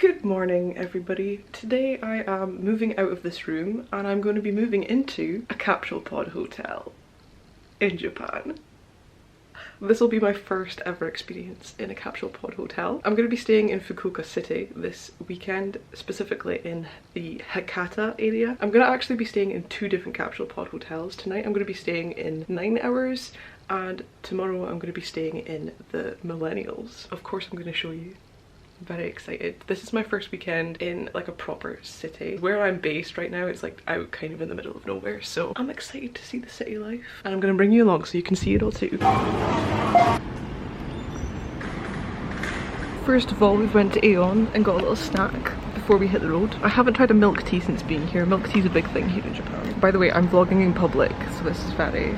Good morning, everybody. Today I am moving out of this room and I'm going to be moving into a capsule pod hotel in Japan. This will be my first ever experience in a capsule pod hotel. I'm going to be staying in Fukuoka city this weekend, specifically in the Hakata area. I'm going to actually be staying in two different capsule pod hotels. Tonight I'm going to be staying in 9 hours and tomorrow I'm going to be staying in the Millenials. Of course I'm going to show you. I'm very excited. This is my first weekend in like a proper city. Where I'm based right now, it's like out kind of in the middle of nowhere, so I'm excited to see the city life and I'm gonna bring you along so you can see it all too. First of all, we went to Aeon and got a little snack before we hit the road. I haven't tried a milk tea since being here. Milk tea is a big thing here in Japan. By the way, I'm vlogging in public, so this is very...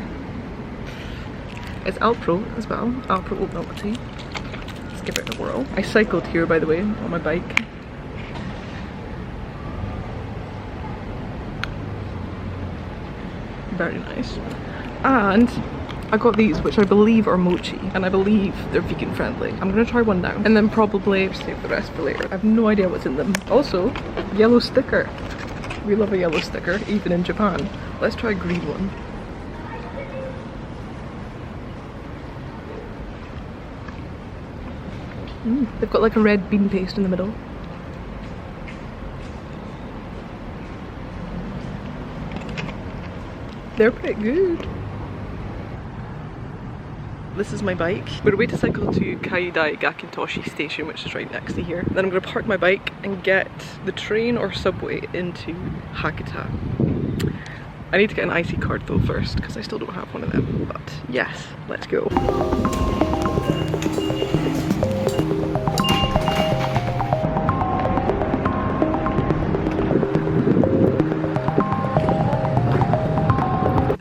It's Alpro as well, Alpro oat milk tea. Give it a whirl. I cycled here, by the way, on my bike. Very nice. And I got these, which I believe are mochi, and I believe they're vegan friendly. I'm gonna try one now, and then probably save the rest for later. I have no idea what's in them. Also, yellow sticker. We love a yellow sticker, even in Japan. Let's try a green one. They've got like a red bean paste in the middle. They're pretty good. This is my bike. We're away to cycle to Kaidai Gakintoshi station, which is right next to here. Then I'm going to park my bike and get the train or subway into Hakata. I need to get an IC card though first, because I still don't have one of them. But yes, let's go.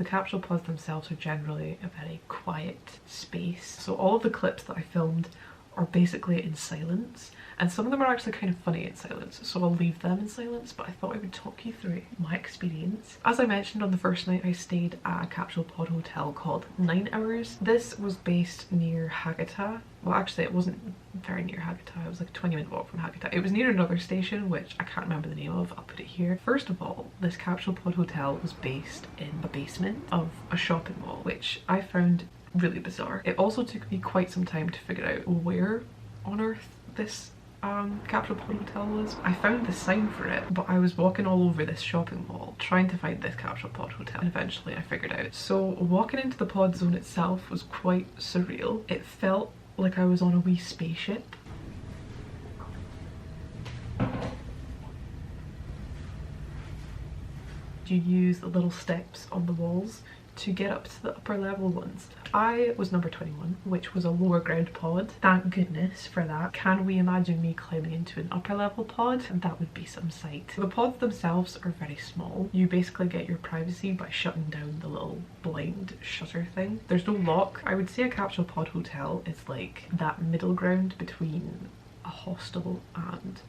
Capsule pods themselves are generally a very quiet space, so all of the clips that I filmed are basically in silence, and some of them are actually kind of funny in silence, so I'll leave them in silence, but I thought I would talk you through my experience. As I mentioned, on the first night I stayed at a capsule pod hotel called 9 Hours. This was based near Hakata. Well, actually it wasn't very near Hakata, it was like a 20-minute walk from Hakata. It was near another station, which I can't remember the name of, I'll put it here. First of all, this capsule pod hotel was based in a basement of a shopping mall, which I found really bizarre. It also took me quite some time to figure out where on earth this capsule pod hotel was. I found the sign for it, but I was walking all over this shopping mall trying to find this capsule pod hotel, and eventually I figured out. So walking into the pod zone itself was quite surreal. It felt like I was on a wee spaceship. You use the little steps on the walls to get up to the upper level ones. I was number 21, which was a lower ground pod. Thank goodness for that. Can we imagine me climbing into an upper level pod? That would be some sight. The pods themselves are very small. You basically get your privacy by shutting down the little blind shutter thing. There's no lock. I would say a capsule pod hotel is like that middle ground between a hostel and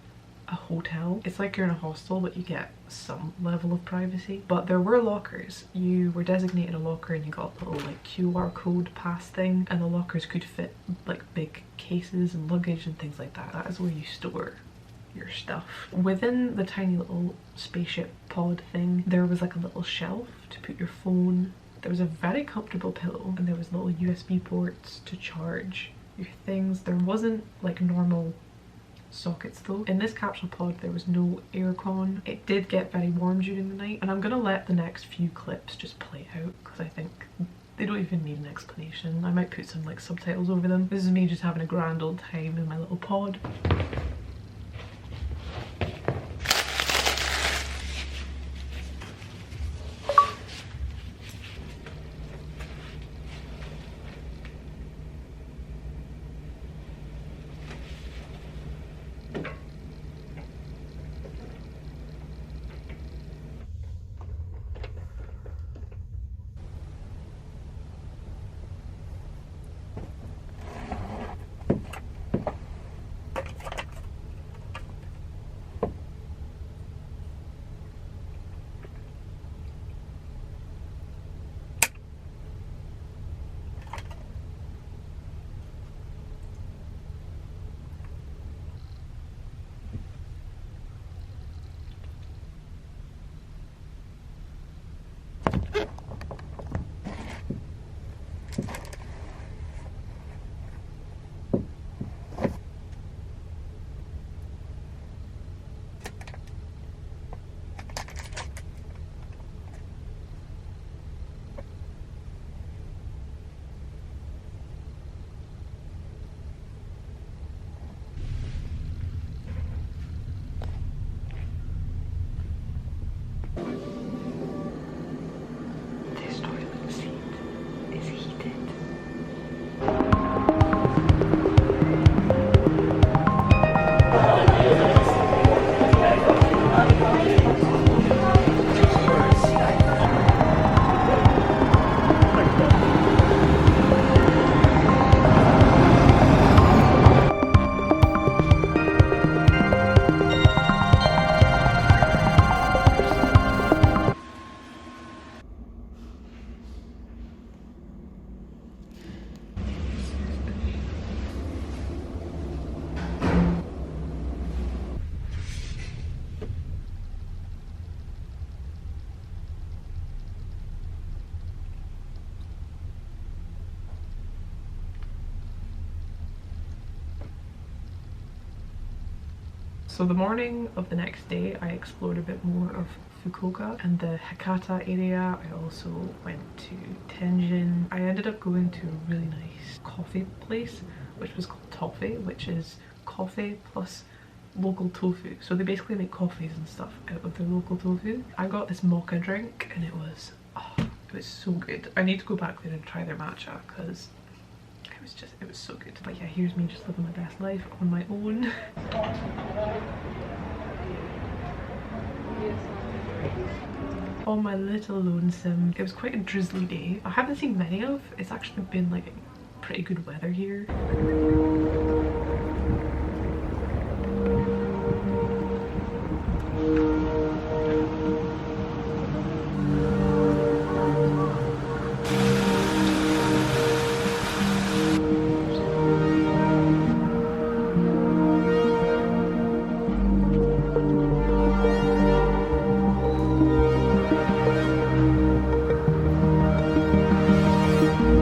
a hotel. It's like you're in a hostel but you get some level of privacy. But there were lockers. You were designated a locker and you got a little like QR code pass thing, and the lockers could fit like big cases and luggage and things like that. That is where you store your stuff. Within the tiny little spaceship pod thing, there was like a little shelf to put your phone. There was a very comfortable pillow and there was little USB ports to charge your things. There wasn't like normal sockets though. In this capsule pod there was no aircon. It did get very warm during the night, and I'm gonna let the next few clips just play out because I think they don't even need an explanation. I might put some like subtitles over them. This is me just having a grand old time in my little pod. So the morning of the next day I explored a bit more of Fukuoka and the Hakata area. I also went to Tenjin. I ended up going to a really nice coffee place which was called Toffee, which is coffee plus local tofu. So they basically make coffees and stuff out of their local tofu. I got this mocha drink and it was so good. I need to go back there and try their matcha because it was so good. But yeah, here's me just living my best life on my own. On my little lonesome. It was quite a drizzly day. I haven't seen many of. It's actually been like pretty good weather here.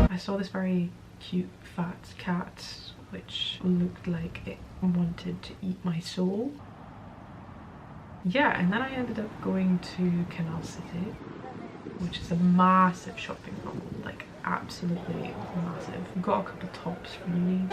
I saw this very cute fat cat which looked like it wanted to eat my soul. Yeah, and then I ended up going to Canal City, which is a massive shopping mall, like absolutely massive. Got a couple tops for uni.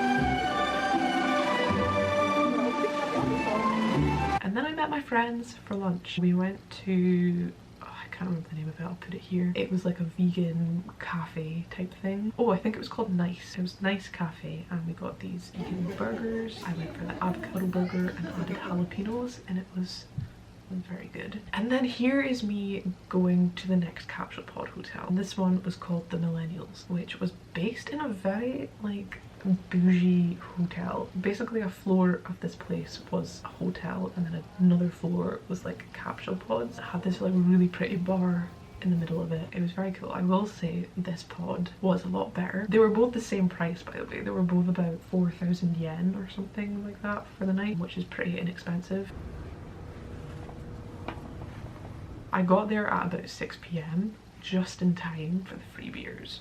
And then I met my friends for lunch. We went to, I can't remember the name of it, I'll put it here. It was like a vegan cafe type thing. Oh, I think it was called Nice. It was Nice Cafe and we got these vegan burgers. I went for the avocado burger and added jalapenos and it was very good. And then here is me going to the next capsule pod hotel. And this one was called the Millenials, which was based in a very like bougie hotel. Basically a floor of this place was a hotel and then another floor was like capsule pods. It had this like really pretty bar in the middle of it. It was very cool. I will say this pod was a lot better. They were both the same price, by the way. They were both about 4,000 yen or something like that for the night, which is pretty inexpensive. I got there at about 6 p.m, just in time for the free beers.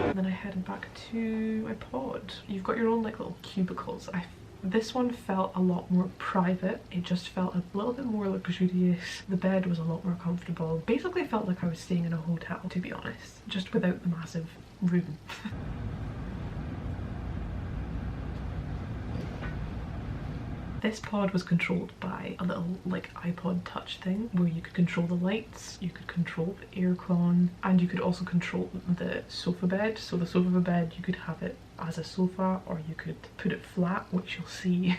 And then I headed back to my pod. You've got your own like little cubicles. This one felt a lot more private. It just felt a little bit more luxurious. The bed was a lot more comfortable. Basically felt like I was staying in a hotel, to be honest, just without the massive room. This pod was controlled by a little like iPod touch thing where you could control the lights, you could control the aircon, and you could also control the sofa bed. So the sofa bed, you could have it as a sofa or you could put it flat, which you'll see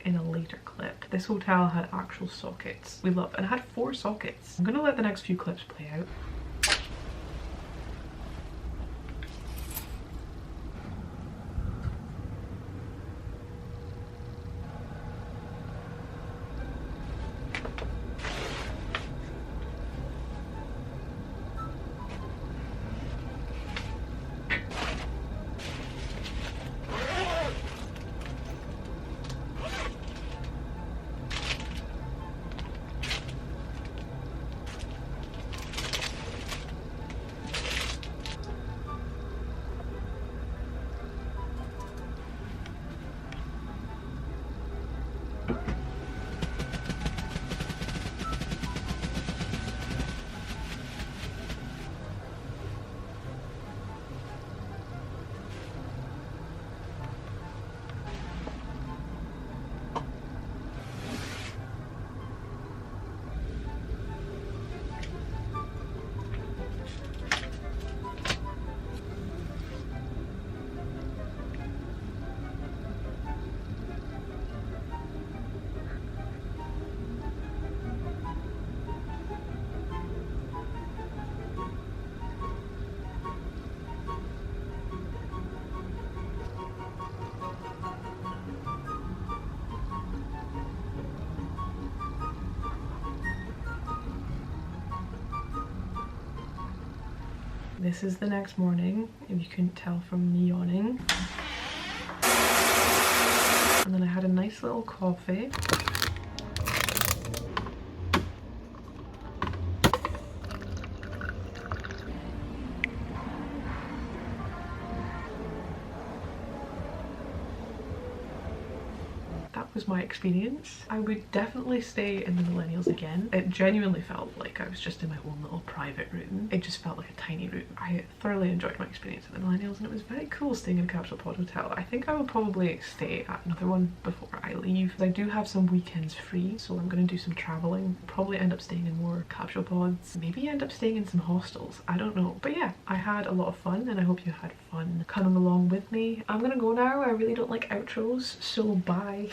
in a later clip. This hotel had actual sockets. We loved, and it had 4 sockets. I'm gonna let the next few clips play out. This is the next morning, if you couldn't tell from me yawning. And then I had a nice little coffee. was my experience. I would definitely stay in the Millennials again. It genuinely felt like I was just in my own little private room. It just felt like a tiny room. I thoroughly enjoyed my experience at the Millennials and it was very cool staying in a capsule pod hotel. I think I will probably stay at another one before I leave. I do have some weekends free, so I'm going to do some traveling. Probably end up staying in more capsule pods. Maybe end up staying in some hostels. I don't know. But yeah, I had a lot of fun and I hope you had fun coming along with me. I'm gonna go now. I really don't like outros, so bye.